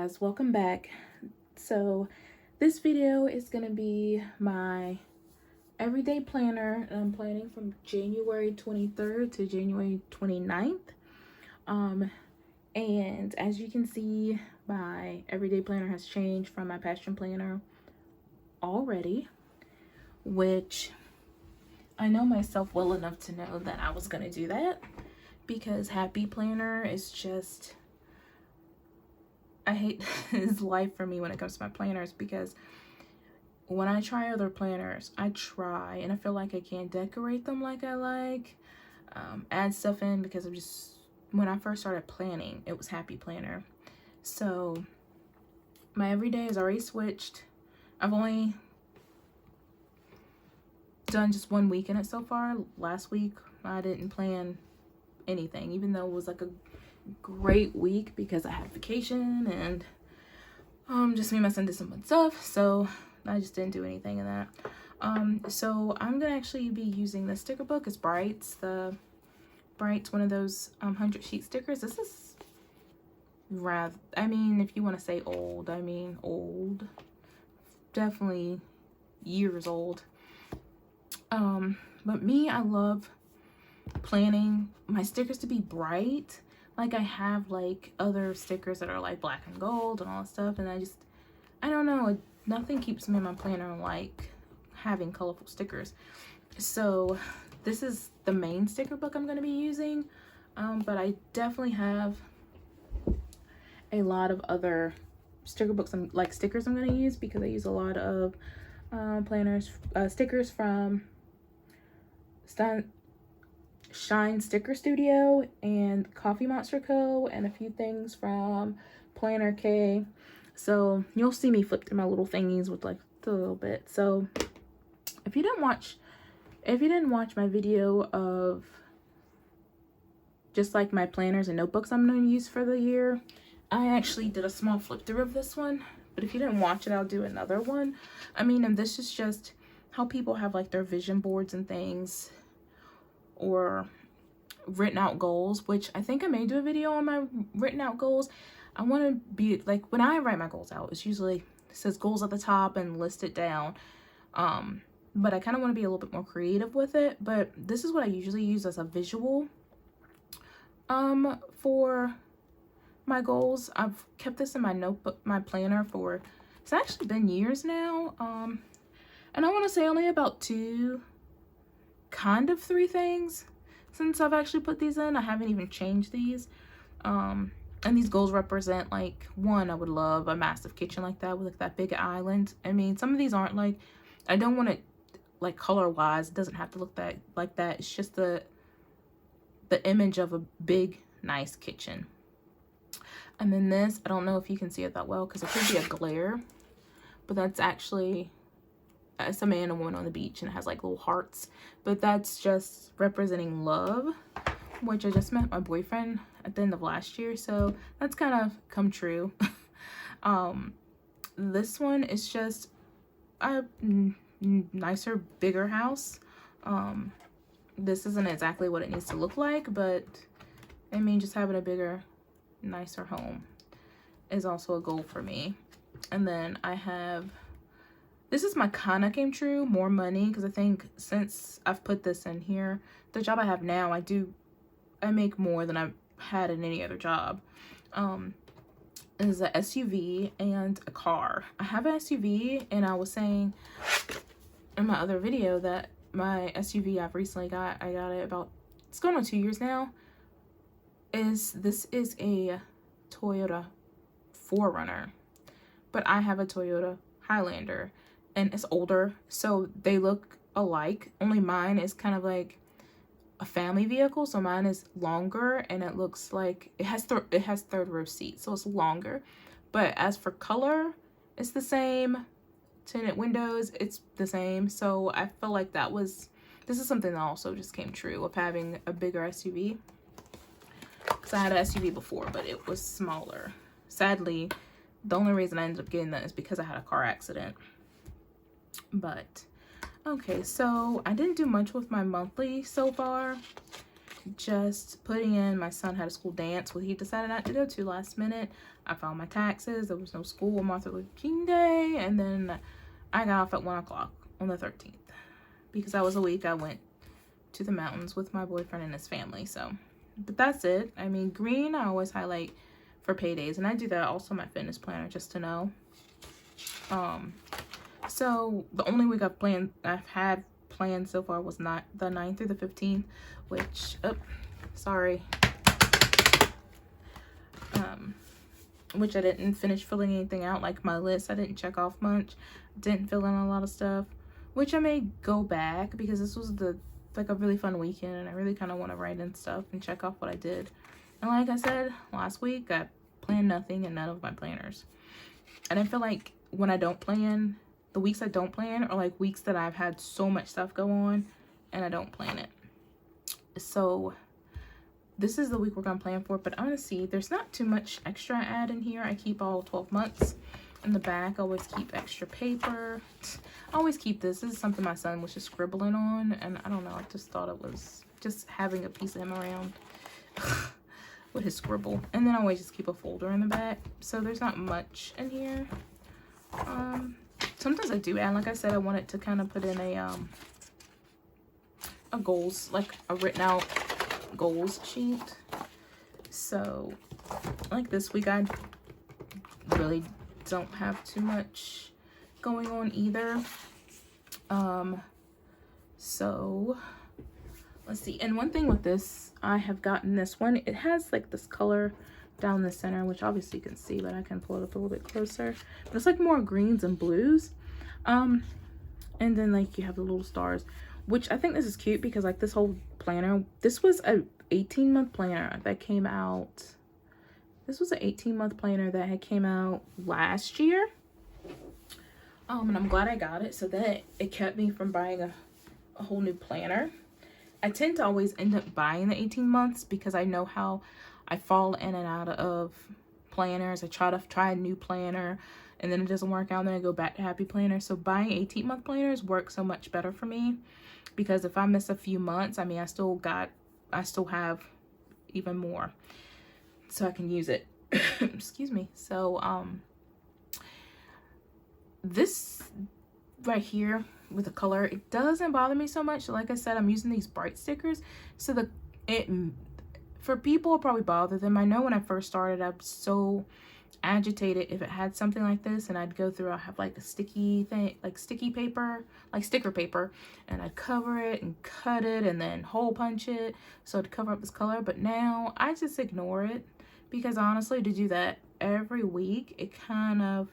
guys, welcome back. So this video is going to be my everyday planner. I'm planning from January 23rd to January 29th. And as you can see, my everyday planner has changed from my passion planner already, which I know myself well enough to know that I was going to do that, because happy planner is just, I hate his life for me when it comes to my planners, because when I try other planners, I try and I feel like I can't decorate them like I like, add stuff in, because I'm just, when I first started planning, it was happy planner. So my everyday is already switched. I've only done just 1 week in it so far. Last week I didn't plan anything, even though it was like a great week because I had vacation and just me and my son did some fun stuff, so I just didn't do anything in that. So I'm gonna actually be using the sticker book. It's Brights, one of those 100-sheet stickers. This is rather, I mean, if you want to say old, I mean old, definitely years old. But me, I love planning my stickers to be bright. Like, I have like other stickers that are like black and gold and all that stuff, and I don't know, nothing keeps me in my planner like having colorful stickers. So this is the main sticker book I'm going to be using, but I definitely have a lot of other sticker books and like stickers I'm going to use, because I use a lot of stickers from Shine Sticker Studio and Coffee Monster Co., and a few things from Planner K. So you'll see me flip through my little thingies with like a little bit. So if you didn't watch my video of just like my planners and notebooks I'm going to use for the year, I actually did a small flip through of this one. But if you didn't watch it, I'll do another one. I mean, and this is just how people have like their vision boards and things, or written out goals, which I think I may do a video on my written out goals. I want to be like, when I write my goals out, it's usually, it says goals at the top and list it down. But I kind of want to be a little bit more creative with it. But this is what I usually use as a visual for my goals. I've kept this in my notebook, my planner, for, it's actually been years now. And I want to say only about 2, kind of 3 things since I've actually put these in. I haven't even changed these. And these goals represent, like, one, I would love a massive kitchen like that with like that big island. I mean, some of these aren't like, I don't want it like color wise, it doesn't have to look that like that. It's just the image of a big nice kitchen. And then this, I don't know if you can see it that well because it could be a glare, but that's actually, it's a man and a woman on the beach, and it has like little hearts, but that's just representing love, which I just met my boyfriend at the end of last year, so that's kind of come true. This one is just a nicer, bigger house. This isn't exactly what it needs to look like, but I mean, just having a bigger, nicer home is also a goal for me. And then I have, this is my kind of came true, more money, because I think since I've put this in here, the job I have now, I make more than I've had in any other job. Is a SUV and a car. I have an SUV, and I was saying in my other video that my SUV I've recently got, I got it about, it's going on 2 years now, this is a Toyota 4Runner, but I have a Toyota Highlander, and it's older, so they look alike, only mine is kind of like a family vehicle, so mine is longer, and it looks like it has third row seats, so it's longer. But as for color, it's the same. Tinted windows, it's the same. So I feel like this is something that also just came true, of having a bigger SUV, because I had an SUV before, but it was smaller. Sadly, the only reason I ended up getting that is because I had a car accident. But okay, so I didn't do much with my monthly so far. just putting in, my son had a school dance, he decided not to go to last minute. I filed my taxes. There was no school on Martin Luther King Day. And then I got off at 1 o'clock on the 13th. Because that was a week I went to the mountains with my boyfriend and his family. So, but that's it. I mean, green I always highlight for paydays. And I do that also in my fitness planner just to know. So the only week I've had planned so far was not the 9th through the 15th, which, which I didn't finish filling anything out, like my list. I didn't check off much, didn't fill in a lot of stuff, which I may go back because this was like a really fun weekend and I really kind of want to write in stuff and check off what I did. And like I said last week, I planned nothing in none of my planners. And I feel like when I don't plan, the weeks I don't plan are like weeks that I've had so much stuff go on and I don't plan it. So this is the week we're gonna plan for, but I'm gonna see, there's not too much extra I add in here. I keep all 12 months. In the back, I always keep extra paper. I always keep this. This is something my son was just scribbling on, and I don't know, I just thought it was just having a piece of him around with his scribble. And then I always just keep a folder in the back. So there's not much in here. Sometimes I do add, like I said, I wanted to kind of put in a goals, like a written out goals sheet. So like this week I really don't have too much going on either. So let's see. And one thing with this, I have gotten this one, it has like this color down the center, which obviously you can see, but I can pull it up a little bit closer. But it's like more greens and blues. And then like you have the little stars, which I think this is cute because like this whole planner, this was a 18-month planner that came out. This was an 18-month planner that had came out last year. And I'm glad I got it so that it kept me from buying a whole new planner. I tend to always end up buying the 18 months because I know how I fall in and out of planners. I try a new planner and then it doesn't work out, and then I go back to Happy Planner. So buying 18-month planners works so much better for me because if I miss a few months, I mean, I still have even more so I can use it. Excuse me. So this right here with the color, it doesn't bother me so much. Like I said, I'm using these bright stickers, so for people, it probably bother them. I know when I first started, I was so agitated if it had something like this, and I'd go through, I'll have like a sticky thing, like sticky paper, like sticker paper, and I'd cover it and cut it and then hole punch it so to cover up this color. But now I just ignore it because honestly, to do that every week, it kind of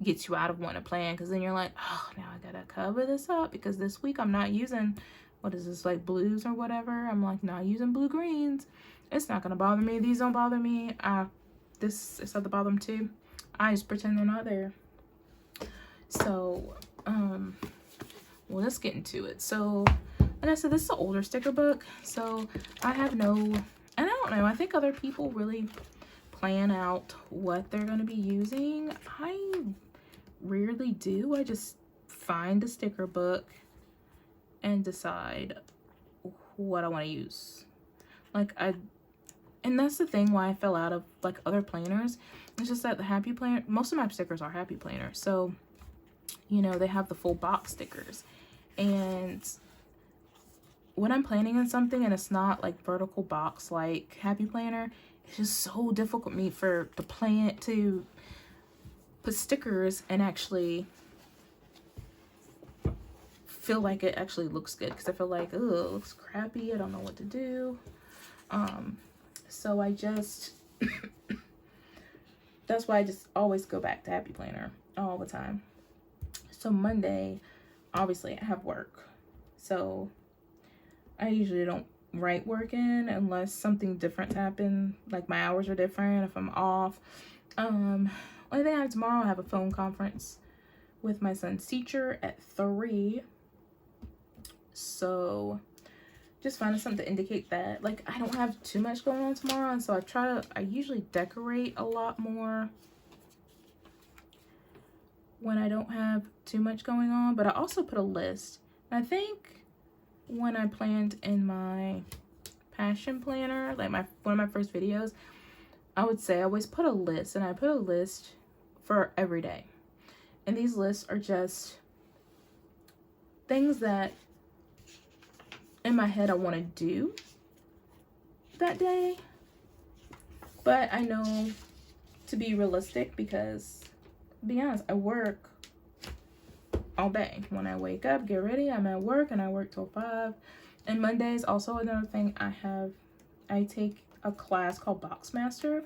gets you out of wanting to plan, because then you're like, oh, now I gotta cover this up because this week I'm not using, what is this, like blues or whatever. I'm like not using blue greens. It's not gonna bother me. These don't bother me. This is at the bottom too. I just pretend they're not there. So well, let's get into it. So like I said, this is an older sticker book, so I have no, and I don't know, I think other people really plan out what they're going to be using. I rarely do. I just find a sticker book and decide what I want to use. And that's the thing why I fell out of like other planners. It's just that the Happy Planner, most of my stickers are Happy Planner. So, you know, they have the full box stickers. And when I'm planning on something and it's not like vertical box like Happy Planner, it's just so difficult to put stickers and actually feel like it actually looks good, because I feel like, oh, it looks crappy. I don't know what to do. So I just that's why I just always go back to Happy Planner all the time. So Monday, obviously I have work, so I usually don't write work in unless something different happened, like my hours are different, if I'm off. Only thing I have tomorrow, I have a phone conference with my son's teacher at 3. So just finding something to indicate that, like, I don't have too much going on tomorrow, and so I usually decorate a lot more when I don't have too much going on. But I also put a list, and I think when I planned in my passion planner, like one of my first videos, I would say I always put a list, and I put a list for every day. And these lists are just things that in my head I want to do that day. But I know to be realistic, because to be honest, I work all day. When I wake up, get ready, I'm at work, and I work till 5. And Mondays, also another thing, I take a class called Boxmaster,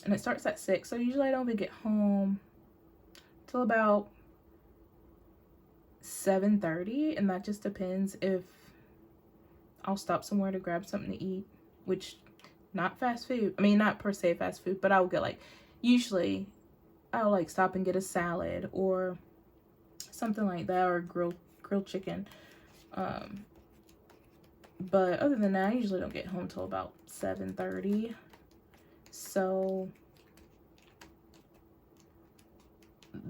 and it starts at 6. So usually I don't even get home till about 7:30, and that just depends if I'll stop somewhere to grab something to eat, which not fast food. I mean, not per se fast food, but I'll get like, usually I'll like stop and get a salad or something like that, or grilled chicken. But other than that, I usually don't get home till about 7:30. So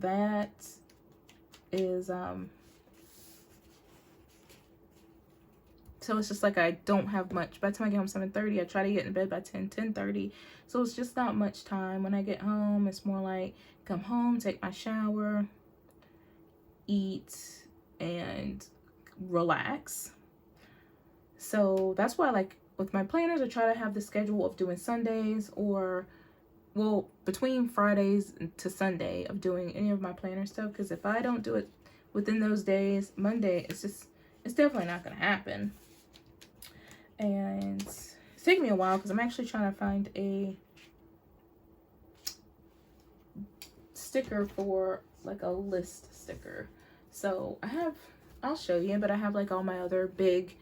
that is so it's just like I don't have much. By the time I get home 7:30, I try to get in bed by 10:30. So it's just not much time. When I get home, it's more like come home, take my shower, eat, and relax. So that's why, like, with my planners, I try to have the schedule of doing Sundays, or, well, between Fridays to Sunday of doing any of my planner stuff. Because if I don't do it within those days, Monday, it's definitely not going to happen. And it's taking me a while, because I'm actually trying to find a sticker for, like, a list sticker. So I'll show you, but I have, like, all my other big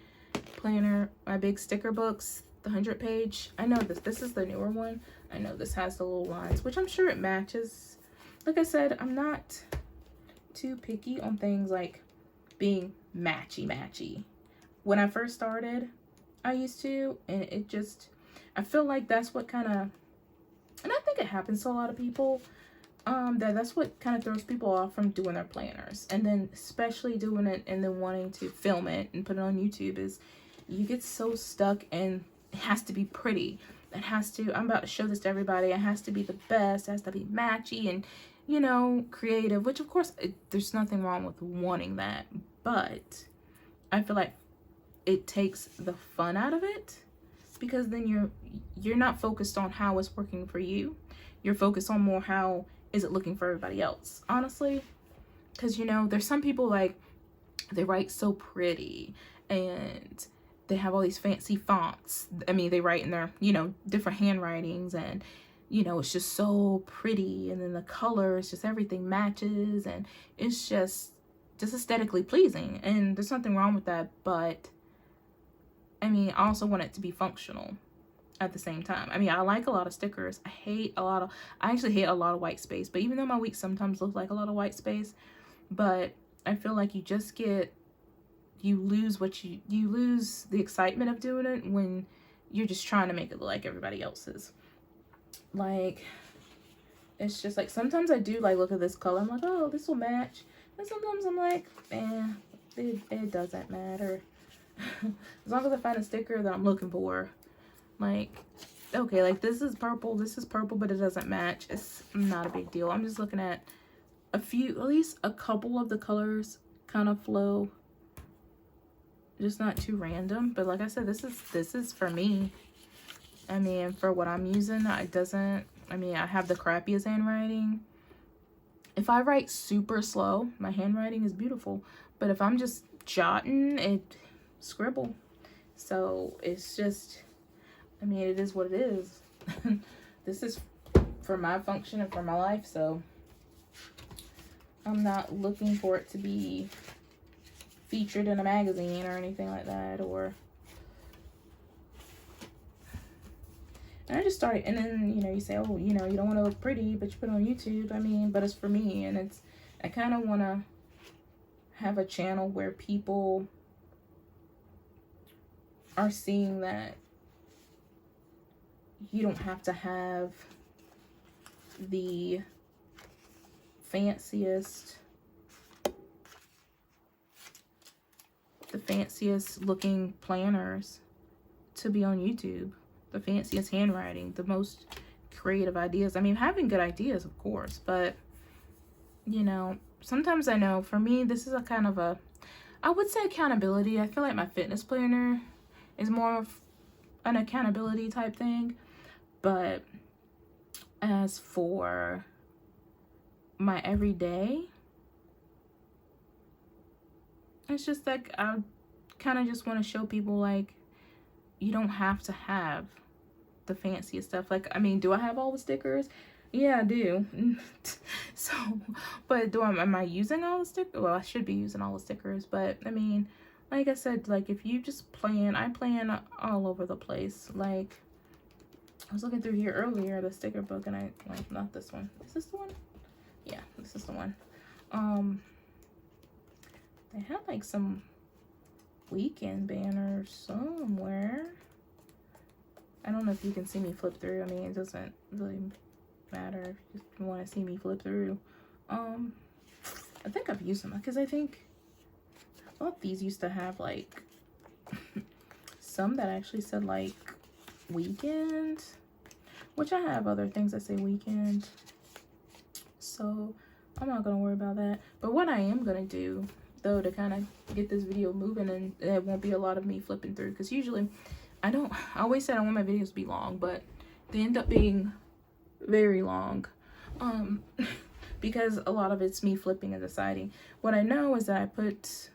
planner, my big sticker books, the 100-page. I know this is the newer one. I know this has the little lines, which I'm sure it matches. Like I said, I'm not too picky on things like being matchy. When I first started, I used to, and it just, I feel like that's what kind of, and I think it happens to a lot of people, that's what kind of throws people off from doing their planners. And then especially doing it and then wanting to film it and put it on YouTube, is you get so stuck, and it has to be pretty. It has to, I'm about to show this to everybody, it has to be the best, it has to be matchy and, you know, creative, which of course there's nothing wrong with wanting that, but I feel like it takes the fun out of it, because then you're not focused on how it's working for you. You're focused on more how is it looking for everybody else, honestly. Because, you know, there's some people, like, they write so pretty, and they have all these fancy fonts. I mean, they write in their, you know, different handwritings, and, you know, it's just so pretty, and then the colors, just everything matches, and it's just aesthetically pleasing, and there's nothing wrong with that. But I mean, I also want it to be functional at the same time. I mean, I like a lot of stickers. I actually hate a lot of white space, but even though my weeks sometimes look like a lot of white space, but I feel like you lose you lose the excitement of doing it when you're just trying to make it look like everybody else's. Like, it's just like, sometimes I do like look at this color, I'm like, oh, this will match, and sometimes I'm like, it doesn't matter. As long as I find a sticker that I'm looking for, like, okay, like this is purple, but it doesn't match, it's not a big deal. I'm just looking at at least a couple of the colors kind of flow, just not too random. But like I said, this is for me. I mean, for what I'm using, I have the crappiest handwriting. If I write super slow, my handwriting is beautiful, but if I'm just jotting, it scribble. So it's just, I mean, it is what it is. This is for my function and for my life, so I'm not looking for it to be featured in a magazine or anything like that. And I just started, and then, you know, you say, oh, you know, you don't want to look pretty, but you put it on YouTube. I mean, but it's for me, and I kind of want to have a channel where people are seeing that you don't have to have the fanciest looking planners to be on YouTube. The fanciest handwriting, the most creative ideas. I mean, having good ideas, of course, but you know, sometimes I know for me, this is a kind of a, I would say accountability. I feel like my fitness planner is more of an accountability type thing. But as for my everyday, it's just like I kind of just want to show people like you don't have to have the fanciest stuff. Like, I mean, do I have all the stickers? Yeah, I do. So, but am I using all the stickers? Well, I should be using all the stickers, but I mean, like I said, like if you just plan, I plan all over the place. Like I was looking through here earlier, the sticker book, and I, like, not this one. Is this the one? Yeah, this is the one. They had like some weekend banners somewhere. I don't know if you can see me flip through. I mean, it doesn't really matter if you want to see me flip through. I think I've used them because I thought these used to have like some that actually said like weekend, which I have other things that say weekend, so I'm not gonna worry about that. But what I am gonna do though to kind of get this video moving, and it won't be a lot of me flipping through, because usually I always said I want my videos to be long, but they end up being very long because a lot of it's me flipping and deciding. What I know is that I put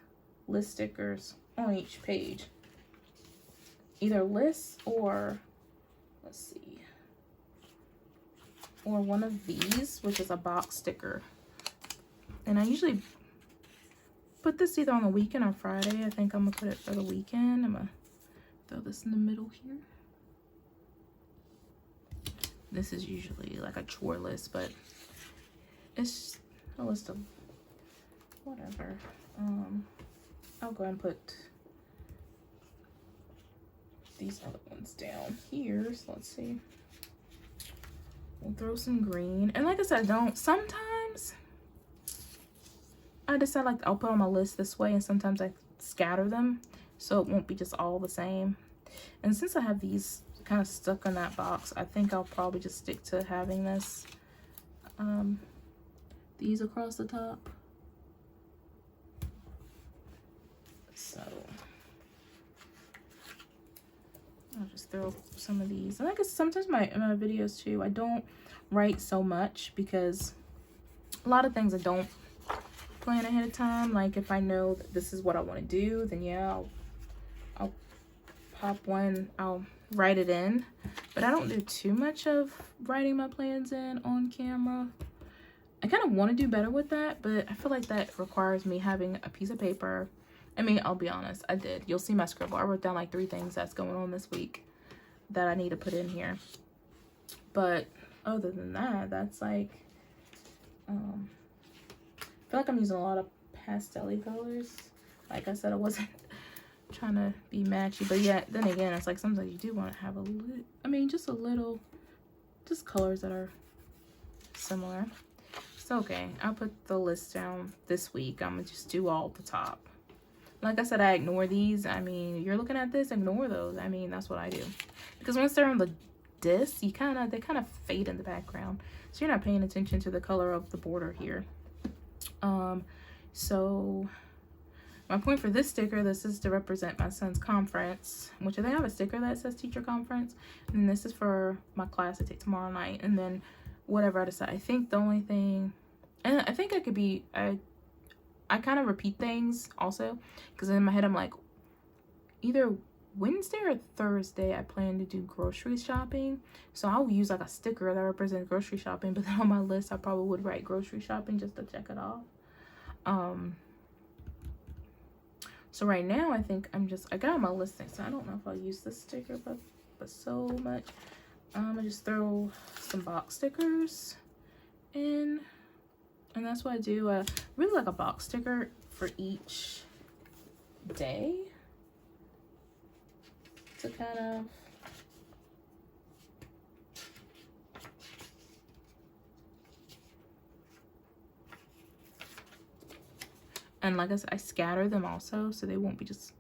list stickers on each page, either lists or, let's see, or one of these, which is a box sticker. And I usually put this either on the weekend or Friday. I think I'm gonna put it for the weekend. I'm gonna throw this in the middle here. This is usually like a chore list, but it's a list of whatever. I'll go ahead and put these other ones down here. So let's see. We'll throw some green. And like I said, sometimes I decide like I'll put on my list this way, and sometimes I scatter them so it won't be just all the same. And since I have these kind of stuck in that box, I think I'll probably just stick to having this these across the top. So I'll just throw some of these. And I guess sometimes my videos too, I don't write so much because a lot of things I don't plan ahead of time. Like if I know that this is what I want to do, then yeah, I'll pop one, I'll write it in. But I don't do too much of writing my plans in on camera. I kind of want to do better with that, but I feel like that requires me having a piece of paper. I mean, I'll be honest, I did. You'll see my scribble. I wrote down like 3 things that's going on this week that I need to put in here. But other than that, that's like, I feel like I'm using a lot of pastel-y colors. Like I said, I wasn't trying to be matchy, but yeah, then again, it's like sometimes you do want to have a little, I mean, just a little, just colors that are similar. So okay, I'll put the list down this week. I'm gonna just do all the top. Like I said, I ignore these. I mean, you're looking at this, ignore those. I mean, that's what I do. Because once they're on the disc, they kind of fade in the background. So you're not paying attention to the color of the border here. So my point for this sticker, this is to represent my son's conference, which I have a sticker that says teacher conference. And this is for my class I take tomorrow night. And then whatever I decide. I think the only thing, and I think I could be, I kind of repeat things also, because in my head I'm like, either Wednesday or Thursday I plan to do grocery shopping, so I'll use like a sticker that represents grocery shopping, but then on my list I probably would write grocery shopping just to check it off. So right now I think I got my listing, so I don't know if I'll use this sticker but so much. I'm gonna just throw some box stickers in. And that's what I do. Really like a box sticker for each day to kind of and like I said, I scatter them also so they won't be just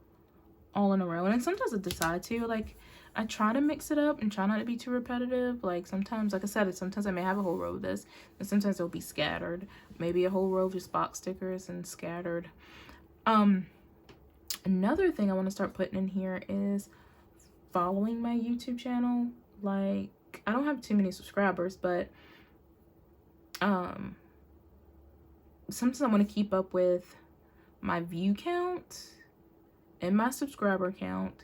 all in a row. And then sometimes I decide to, like, I try to mix it up and try not to be too repetitive. Like sometimes, like I said, sometimes I may have a whole row of this, and sometimes it'll be scattered. Maybe a whole row of just box stickers and scattered. Another thing I want to start putting in here is following my YouTube channel. Like, I don't have too many subscribers, but sometimes I want to keep up with my view count and my subscriber count.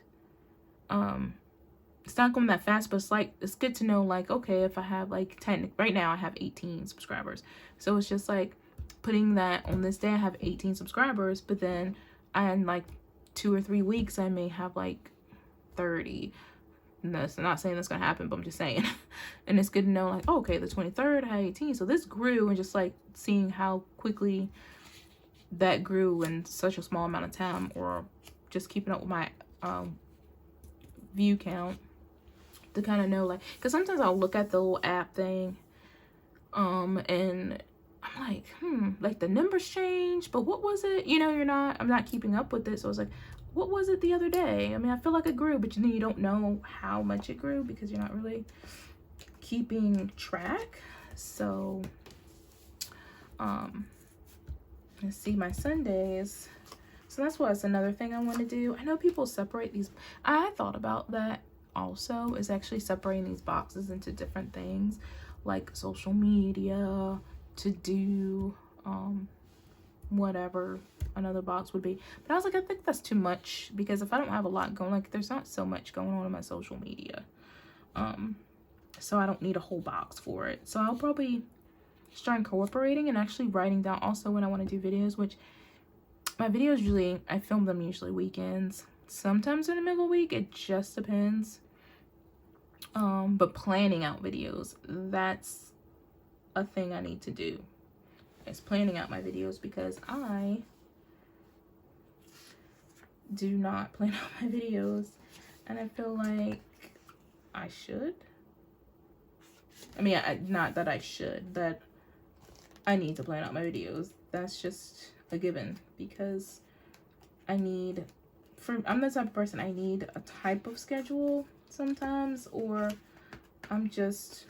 It's not going that fast, but it's like, it's good to know, like, okay, if I have like 10, right now I have 18 subscribers. So it's just like putting that on this day I have 18 subscribers, but then in like 2 or 3 weeks I may have like 30. And that's not saying that's gonna happen, but I'm just saying. And it's good to know, like, oh, okay, the 23rd I had 18, so this grew, and just like seeing how quickly that grew in such a small amount of time, or just keeping up with my view count to kind of know, like, because sometimes I'll look at the little app thing and I'm like, like the numbers change, but what was it? You know, I'm not keeping up with it. So I was like, what was it the other day? I mean, I feel like it grew, but then you don't know how much it grew because you're not really keeping track. So let's see, my Sundays. So that's what's another thing I want to do. I know people separate these. I thought about that also, is actually separating these boxes into different things, like social media, to do whatever another box would be. But I was like, I think that's too much, because if I don't have a lot going, like there's not so much going on in my social media, so I don't need a whole box for it. So I'll probably start incorporating and actually writing down also when I want to do videos, which my videos usually, I film them usually weekends, sometimes in the middle of the week, it just depends. But planning out videos, that's a thing I need to do, is planning out my videos, because I do not plan out my videos, and I feel like I should. I mean, not that I should, that I need to plan out my videos. That's just a given, because I'm the type of person, I need a type of schedule sometimes, or I'm just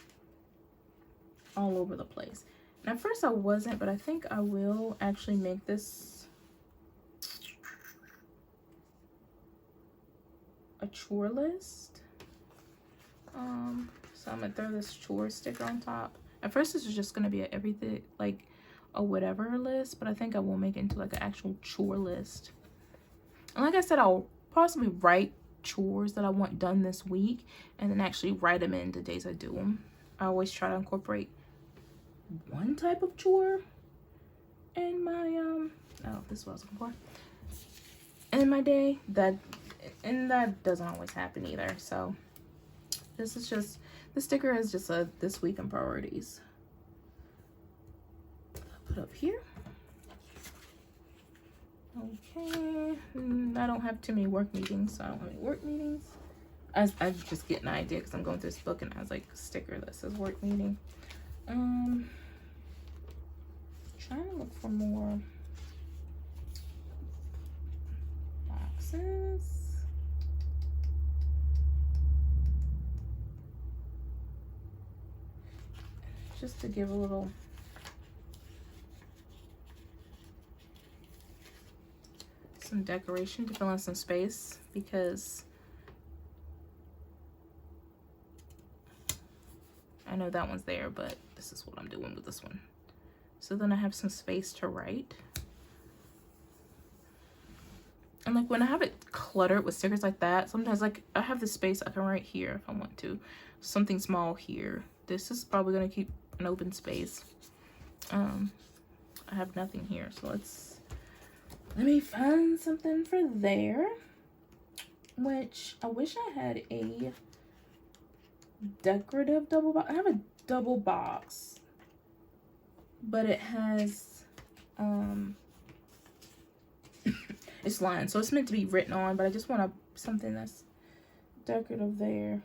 all over the place. And at first I wasn't, but I think I will actually make this a chore list. So I'm gonna throw this chore sticker on top. At first this is just gonna be everything, like a whatever list, but I think I will make it into like an actual chore list. And like I said, I'll possibly write chores that I want done this week, and then actually write them in the days I do them. I always try to incorporate one type of chore in my oh, this is what I was looking for, in my day. That doesn't always happen either. So this sticker is just a this week in priorities. I'll put up here. Okay, I don't have too many work meetings, so I don't have any work meetings. I just get an idea because I'm going through this book and it has like a sticker that says work meeting. Trying to look for more boxes. Just to give a little some decoration to fill in some space, because I know that one's there, but this is what I'm doing with this one. So then I have some space to write. And like when I have it cluttered with stickers like that, sometimes like I have the space I can write here if I want to. Something small here. This is probably gonna keep an open space. I have nothing here, so let me find something for there. Which I wish I had a decorative double box. I have a double box, but it has it's lined, so it's meant to be written on, but I just want something that's decorative there.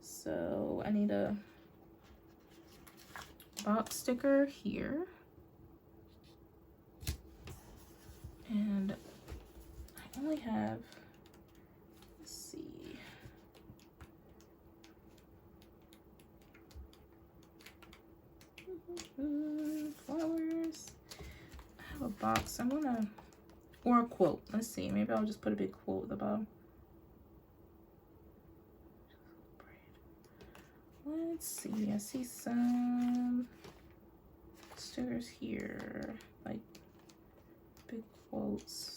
So I need a box sticker here, and only have, let's see, flowers. I have a box. I'm gonna, or a quote. Let's see, maybe I'll just put a big quote at the bottom. Let's see, I see some stickers here, like big quotes.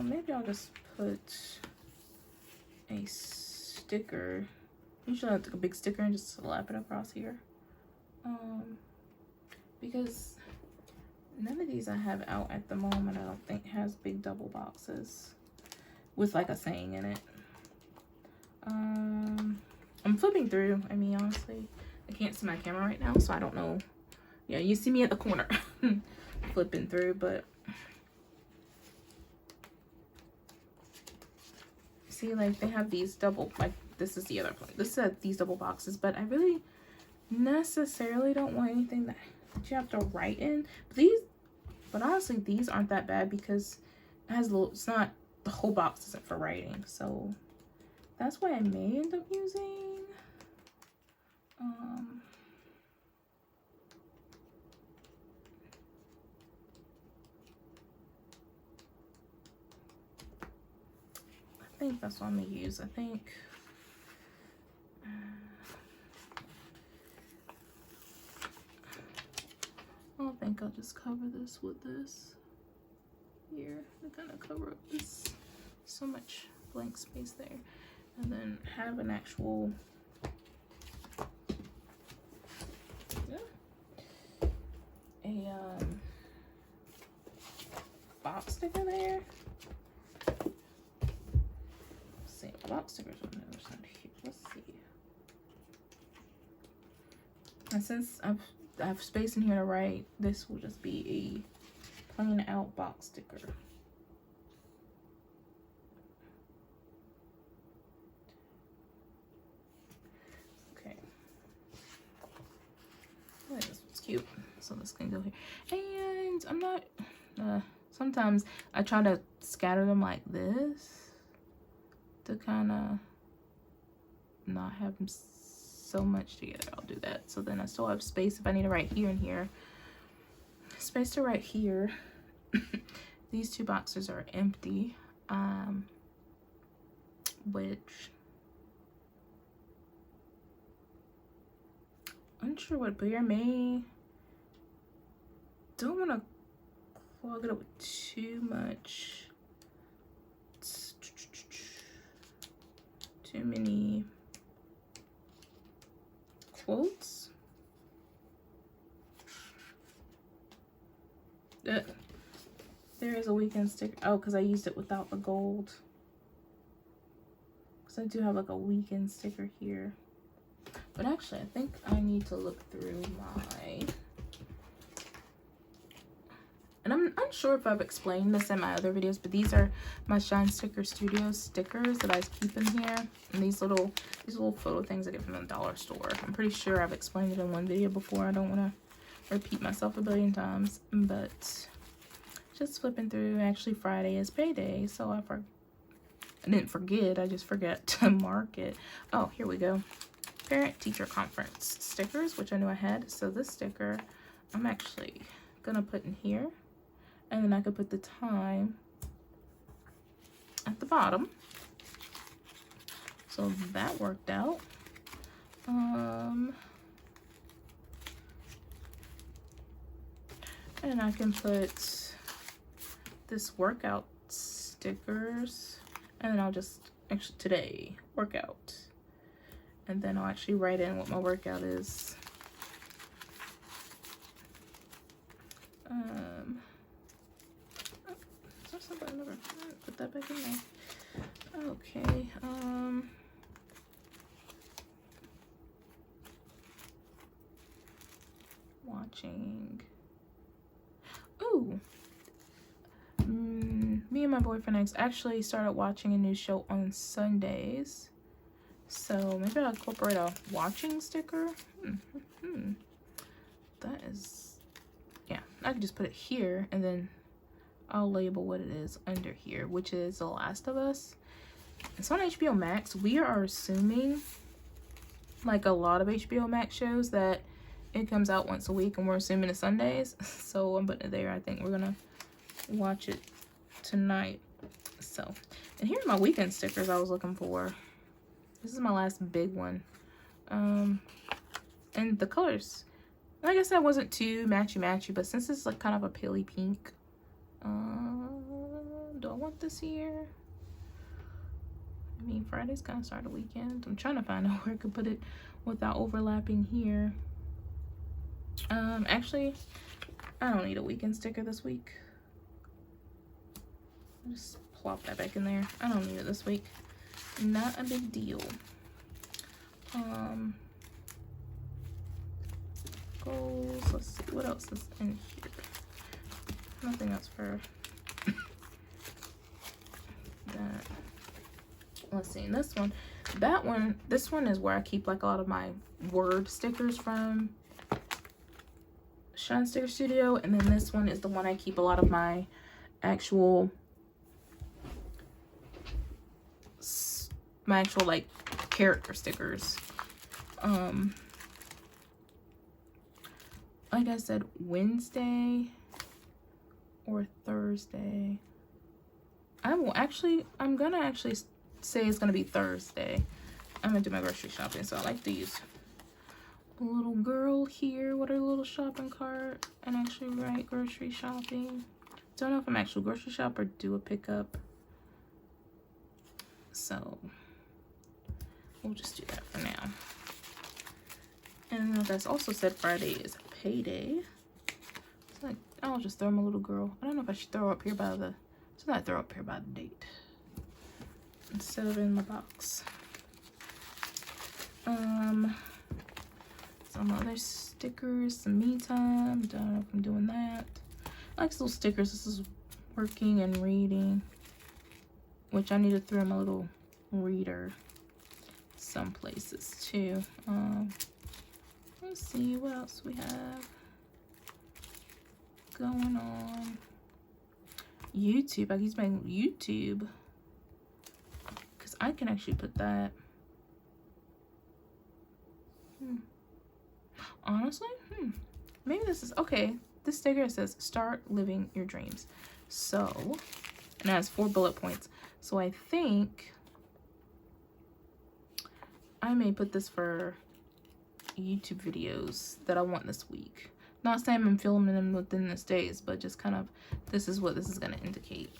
Maybe I'll just put a sticker. Usually I take a big sticker and just slap it across here. Because none of these I have out at the moment, I don't think, has big double boxes with like a saying in it. I'm flipping through. I mean, honestly, I can't see my camera right now, so I don't know. Yeah, you see me at the corner flipping through, but see, like, they have these double, like, this is the other point. This is these double boxes, but I really necessarily don't want anything that you have to write in. But honestly, these aren't that bad because it has little, it's not, the whole box isn't for writing, so that's why I may end up using I think that's what I'm gonna use. I think I'll just cover this with this here to kind of cover up this so much blank space there, and then have an actual box sticker there. Let's see, box stickers on the other side here. Let's see. And since I have space in here to write, this will just be a plain out box sticker. Okay. Oh, this one's cute. So this can go here. And I'm not, sometimes I try to scatter them like this to kind of not have them so much together. I'll do that. So then I still have space if I need to write here and here. Space to write here. These two boxes are empty, which unsure what, but I may don't want to clog it up with too much, too many quotes. There is a weekend sticker. Oh, because I used it without the gold. Because I do have like a weekend sticker here. But actually, I think I need to look through my... And I'm unsure if I've explained this in my other videos, but these are my Shine Sticker Studios stickers that I keep in here. And these little photo things I get from the dollar store. I'm pretty sure I've explained it in one video before. I don't want to repeat myself a billion times, but just flipping through. Actually, Friday is payday, so I didn't forget. I just forgot to mark it. Oh, here we go. Parent teacher conference stickers, which I knew I had. So this sticker I'm actually gonna put in here, and then I could put the time at the bottom. So that worked out. And I can put this workout stickers, and then I'll just actually today workout, and then I'll actually write in what my workout is. Put that back in there. Okay. Watching. Ooh. Me and my boyfriend actually started watching a new show on Sundays. So maybe I'll incorporate a watching sticker. That is I can just put it here, and then I'll label what it is under here, which is The Last of Us. It's on HBO Max. We are assuming, like a lot of HBO Max shows, that it comes out once a week, and we're assuming it's Sundays. So I'm putting it there. I think we're gonna watch it tonight. So, and here are my weekend stickers I was looking for. This is my last big one. And the colors, like I said, wasn't too matchy, but since it's like kind of a paley pink, do I want this here? I mean, Friday's kind of start the weekend. I'm trying to find out where I could put it without overlapping here. Actually, I don't need a weekend sticker this week. Just plop that back in there. I don't need it this week. Not a big deal. Goals. Let's see what else is in here. Nothing else for that. Let's see, this one, that one, this one is where I keep like a lot of my word stickers from Shine Sticker Studio, and then this one is the one I keep a lot of my actual like character stickers. Like I said, Wednesday or Thursday. I'm gonna actually say it's gonna be Thursday. I'm gonna do my grocery shopping, so I like to use a little girl here with her little shopping cart and actually write grocery shopping. Don't know if I'm actually grocery shop or do a pickup. So we'll just do that for now. And that's also said Friday is payday. It's like, I'll just throw my little girl. I don't know if I should throw her up here by the, so I throw up here by the date instead of in my box. Some other stickers, some me time. Don't know if I'm doing that. I like little stickers. This is working and reading, which I need to throw my little reader some places too. Let's see what else we have going on. YouTube. I use my YouTube because I can actually put that. Honestly, maybe this is okay. This sticker says start living your dreams. So, and it has 4 bullet points. So I think I may put this for YouTube videos that I want this week. Not saying I'm filming them within this days, but just kind of, this is what this is going to indicate.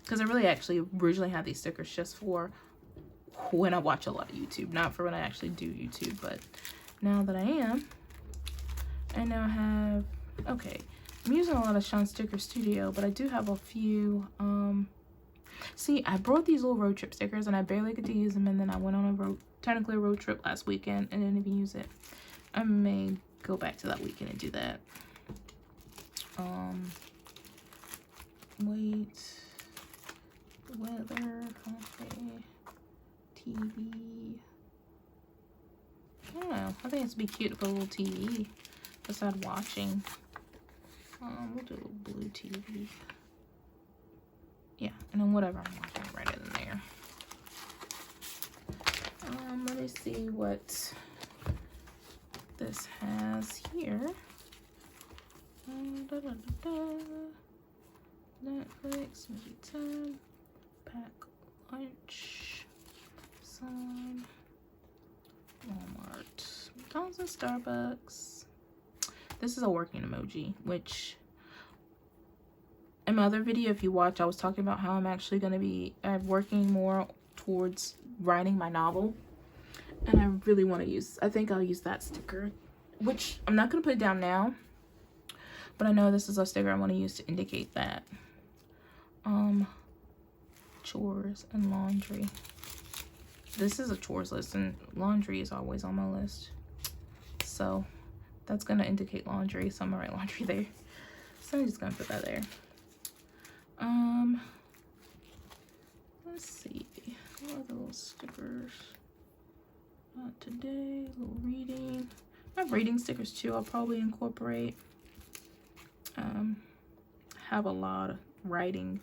Because I really actually originally had these stickers just for when I watch a lot of YouTube, not for when I actually do YouTube. But now that I am, I now have, okay, I'm using a lot of Shine Sticker Studio, but I do have a few, see, I brought these little road trip stickers and I barely get to use them, and then I went on a technically a road trip last weekend and didn't even use it. I may go back to that weekend and do that. Wait, weather, okay, TV. I don't know, I think it's be cute to put a little TV beside watching. We'll do a little blue TV. Yeah, and then whatever I'm watching, right in there. Let me see what this has here. Netflix, movie time, pack lunch, sign, Walmart, McDonald's and Starbucks. This is a working emoji, which in my other video, if you watch, I was talking about how I'm actually going to be working more towards writing my novel. And I really want to use, I think I'll use that sticker, which I'm not going to put it down now, but I know this is a sticker I want to use to indicate that. Chores and laundry. This is a chores list, and laundry is always on my list. So that's going to indicate laundry, so I'm going to write laundry there. So I'm just going to put that there. Let's see. What are the little stickers? Not today. A little reading. I have reading stickers too. I'll probably incorporate. Have a lot of writing.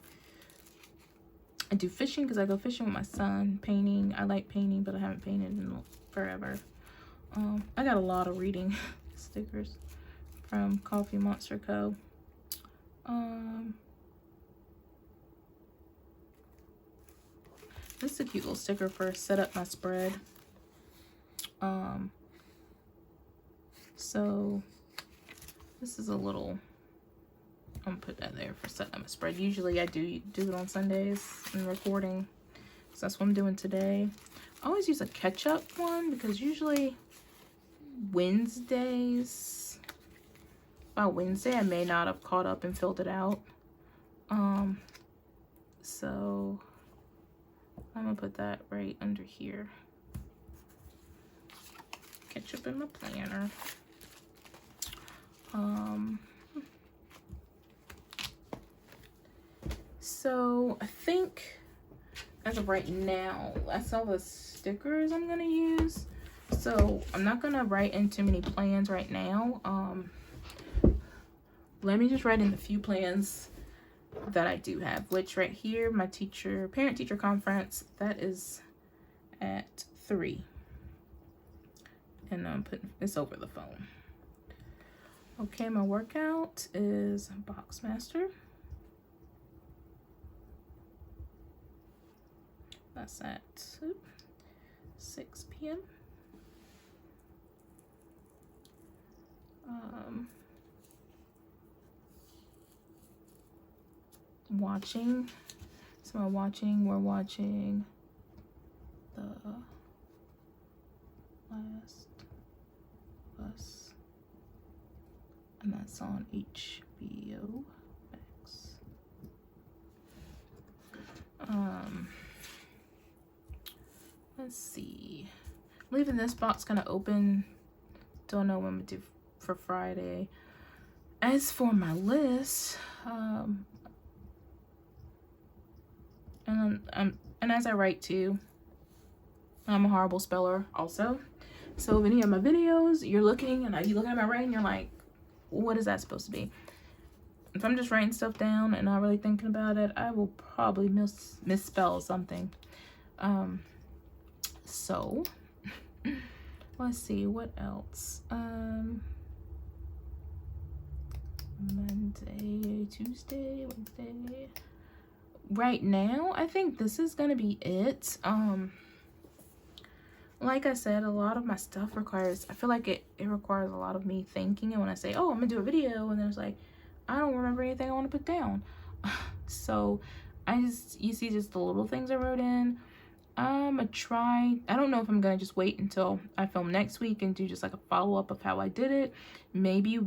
I do fishing because I go fishing with my son. Painting, I like painting, but I haven't painted in forever. I got a lot of reading stickers from Coffee Monster Co. This is a cute little sticker for set up my spread. So this is a little, I'm gonna put that there for setting up my spread. Usually I do it on Sundays and recording, so that's what I'm doing today. I always use a ketchup one because usually Wednesdays, by Wednesday I may not have caught up and filled it out. So I'm gonna put that right under here. Ketchup in my planner. So I think as of right now, that's all the stickers I'm gonna use. So I'm not gonna write in too many plans right now. Let me just write in the few plans that I do have, which right here, my parent-teacher conference, that is at 3. And I'm putting this over the phone. Okay, my workout is Boxmaster. That's at 6 p.m. Watching. So we're watching The Last of Us, and that's on HBO Max. Let's see. I'm leaving this box kind of open. Don't know what I'm gonna do for Friday. As for my list, and as I write too, I'm a horrible speller also. So if any of my videos you're looking and you look at my writing, you're like, what is that supposed to be? If I'm just writing stuff down and not really thinking about it, I will probably misspell something. So let's see what else. Monday, Tuesday, Wednesday. Right now, I think this is gonna be it. Like I said, a lot of my stuff requires, I feel like it requires a lot of me thinking. And when I say, oh, I'm gonna do a video, and then it's like, I don't remember anything I want to put down. So you see just the little things I wrote in. I don't know if I'm gonna just wait until I film next week and do just like a follow-up of how I did it. Maybe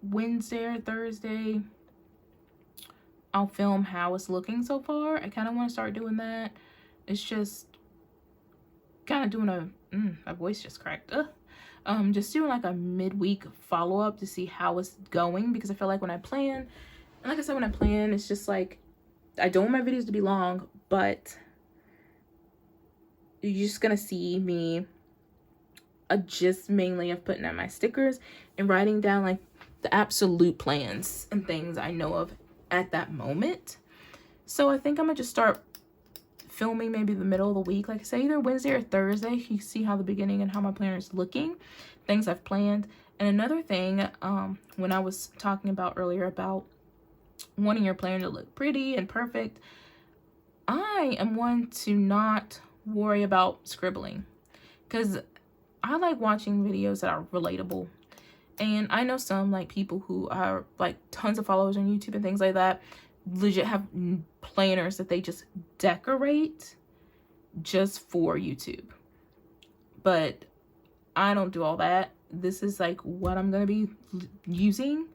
Wednesday or Thursday I'll film how it's looking so far. I kind of want to start doing that. It's just kind of doing my voice just cracked. Just doing like a midweek follow-up to see how it's going, because I feel like when I plan, and like I said, when I plan, it's just like, I don't want my videos to be long, but you're just gonna see me just mainly of putting out my stickers and writing down like the absolute plans and things I know of at that moment. So I think I'm gonna just start filming maybe the middle of the week, like I say, either Wednesday or Thursday. You see how the beginning and how my planner is looking, things I've planned. And another thing, when I was talking about earlier about wanting your planner to look pretty and perfect, I am one to not worry about scribbling, because I like watching videos that are relatable. And I know some like people who are like tons of followers on YouTube and things like that legit have planners that they just decorate just for YouTube. But I don't do all that. This is like what I'm gonna be using,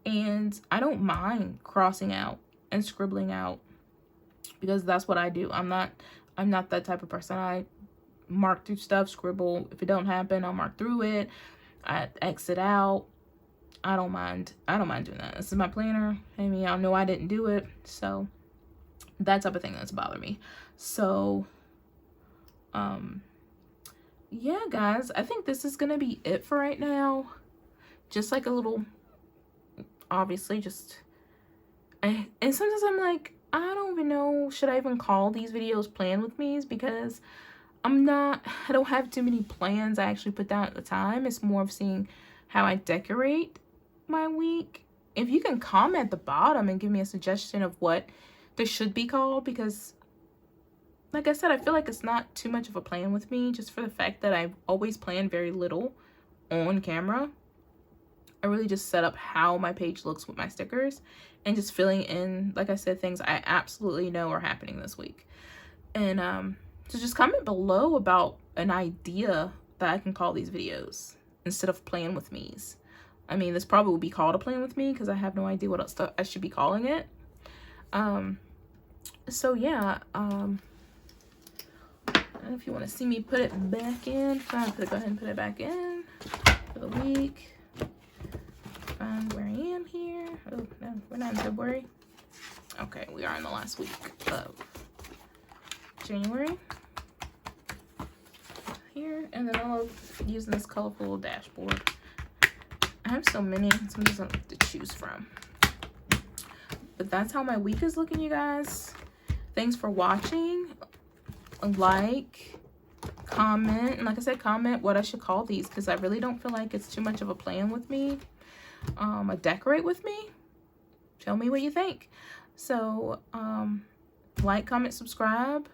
and I don't mind crossing out and scribbling out, because that's what I do. I'm not that type of person. I mark through stuff, scribble. If it don't happen, I'll mark through it. I exit out. I don't mind doing that. This is my planner. I mean, I know I didn't do it, so that type of thing that's bothering me. So yeah, guys, I think this is gonna be it for right now. Just like a little obviously just, and sometimes I'm like, I don't even know, should I even call these videos plan with me's, because I don't have too many plans I actually put down at the time. It's more of seeing how I decorate my week. If you can comment at the bottom and give me a suggestion of what this should be called, because like I said, I feel like it's not too much of a plan with me, just for the fact that I always plan very little on camera. I really just set up how my page looks with my stickers and just filling in, like I said, things I absolutely know are happening this week. And so just comment below about an idea that I can call these videos instead of plan with me's. I mean, this probably will be called a plan with me because I have no idea what else I should be calling it. So yeah, if you want to see me put it back in, fine, go ahead and put it back in for the week. Find where I am here. Oh no, we're not in February. Okay, we are in the last week of January. Here, and then I'll use this colorful dashboard. I have so many, sometimes I have to choose from. But that's how my week is looking, you guys. Thanks for watching. Like, comment, and like I said, comment what I should call these, because I really don't feel like it's too much of a plan with me. A decorate with me. Tell me what you think. So like, comment, subscribe,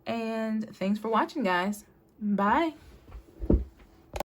and thanks for watching, guys. Bye.